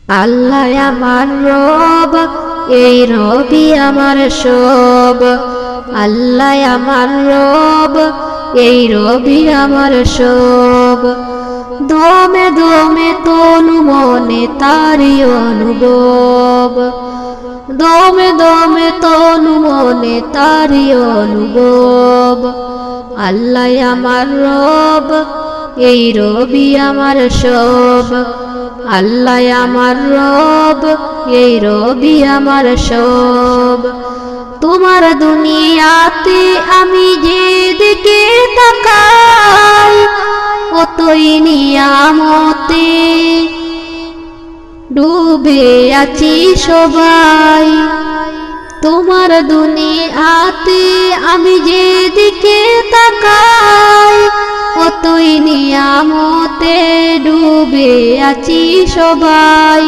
আল্লাহ আমার রব, এই রবি আমার সব। আল্লাহ আমার রব, এই রবি আমার সব। দমে দমে তনু মনে তারি অনুভব, দমে দমে তনু মনে তারি অনুভব। আল্লাহ আমার রব, এই রবি আমার সব। আল্লাহ আমার রব, এই রবি আমার সব। তোমার দুনিয়াতে আমি যেদিকে তাকাই, কতই নিয়ামতে ডুবে আছি সবাই। তোমার দুনিয়াতে আমি যেদিকে তাকাই, কতই নিয়ামতে ডুবে আছি সবাই।